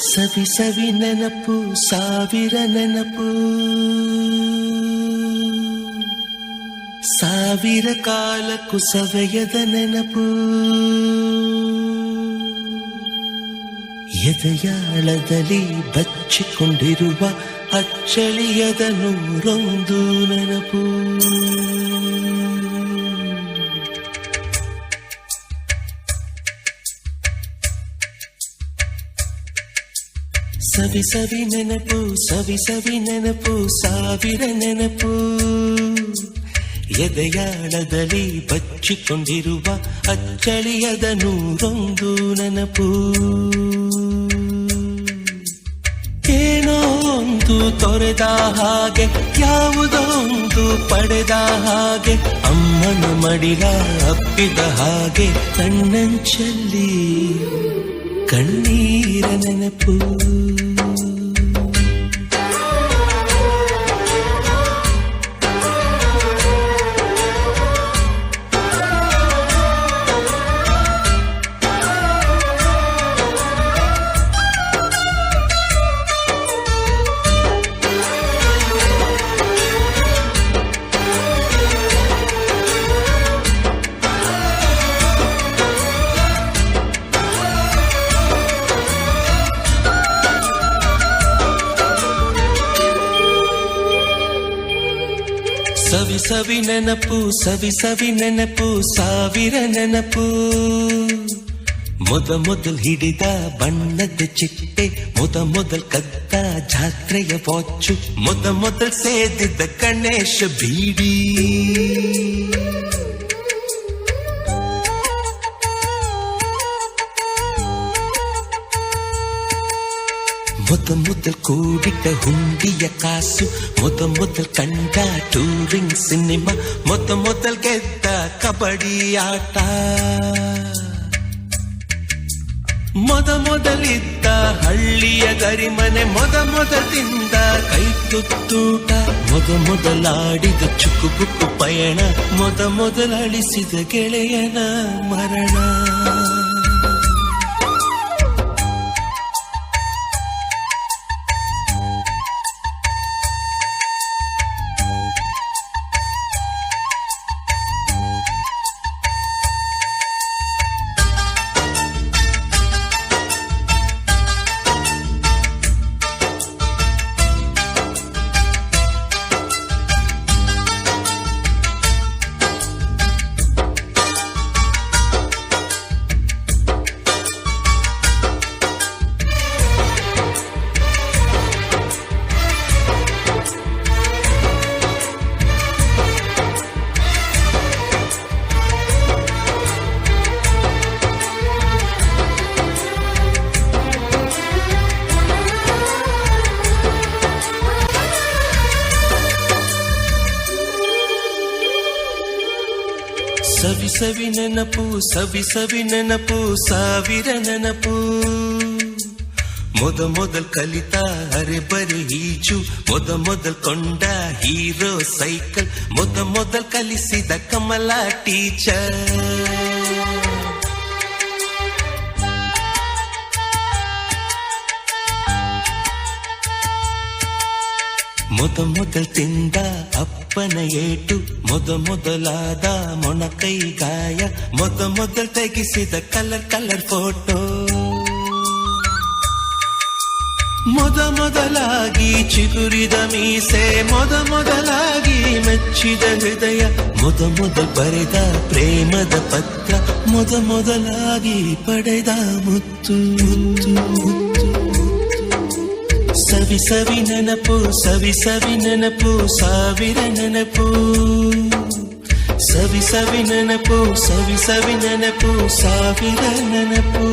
ಸವಿ ಸವಿ ನೆನಪು ಸಾವಿರ ನೆನಪು ಸಾವಿರ ಕಾಲಕ್ಕೂ ಸವೆಯದ ನೆನಪು ಎದೆಯಾಳದಲ್ಲಿ ಬಚ್ಚಿಕೊಂಡಿರುವ ಅಚ್ಚಳಿಯದ ನೂರೊಂದು ನೆನಪು ಸವಿ ಸವಿ ನೆನಪು ಸವಿ ಸವಿ ನೆನಪು ಸಾವಿರ ನೆನಪು ಎದೆಯಾಳದಲ್ಲಿ ಬಚ್ಚಿಕೊಂಡಿರುವ ಅಚ್ಚಳಿಯದ ನೂರೊಂದು ನೆನಪು ಏನೋ ಒಂದು ತೊರೆದ ಹಾಗೆ ಯಾವುದೋ ಒಂದು ಪಡೆದ ಹಾಗೆ ಅಮ್ಮನ ಮಡಿಲ ಅಪ್ಪಿದ ಹಾಗೆ ಕಣ್ಣಂಚಲ್ಲಿ ಕಣ್ಣೀರ ನೆನಪು ಸವಿ ಸವಿ ನೆನಪು ಸವಿ ಸವಿ ನೆನಪು ಸಾವಿರ ನೆನಪು ಮೊದಲ್ ಹಿಡಿದ ಬಣ್ಣದ ಚಿಟ್ಟೆ ಮೊದಲ್ ಕದ್ದ ಜಾತ್ರೆಯ ವಾಚು ಮೊದಲ್ ಸೇದಿದ್ದ ಗಣೇಶ ಬೀಡಿ ಮೊದಲ್ ಕೂಡಿಟ್ಟ ಹುಂಡಿಯ ಕಾಸು ಮೊದಲ್ ಕಂಡ ಟೂರಿಂಗ್ ಸಿನಿಮಾ ಮೊದಲ್ ಗೆದ್ದ ಕಬಡ್ಡಿ ಆಟ ಮೊದಲಿದ್ದ ಹಳ್ಳಿಯ ಗರಿಮನೆ ಮೊದಲಿಂದ ಕೈ ತುತ್ತೂಟ ಮೊದಲಾಡಿದ ಚುಕ್ಕುಬುಕ್ಕು ಪಯಣ ಮೊದಲಳಿಸಿದ ಗೆಳೆಯನ ಮರಣ ಸವಿ ಸವಿ ನೆನಪು ಸವಿ ಸವಿ ನೆನಪು ಸಾವಿರ ನೆನಪು ಮೊದಲ್ ಕಲಿತ ಅರೆಬರೆ ಈಜು ಮೊದಲ್ ಕೊಂಡ ಹೀರೋ ಸೈಕಲ್ ಮೊದಲ್ ಕಲಿಸಿದ ಕಮಲ ಟೀಚರ್ ಮೊದಲ್ ತಿಂದ ಅಪ್ಪನ ಏಟು ಮೊದಲಾದ ಮೊಣಕೈ ಗಾಯ ಮೊದಲ್ ತೆಗೆಸಿದ ಕಲರ್ ಫೋಟೋ ಮೊದಲಾಗಿ ಚಿಗುರಿದ ಮೀಸೆ ಮೊದಲಾಗಿ ಮೆಚ್ಚಿದ ಹೃದಯ ಮೊದಲ್ ಬರೆದ ಪ್ರೇಮದ ಪತ್ರ ಮೊದಲಾಗಿ ಪಡೆದ ಮುತ್ತು ಸವಿ ಸವಿ ನೆನಪು ಸವಿ ಸವಿ ನೆನಪು ಸಾವಿರ ನೆನಪು ಸವಿ ಸವಿ ನೆನಪು ಸವಿ ಸವಿ ನೆನಪು ಸಾವಿರ ನೆನಪು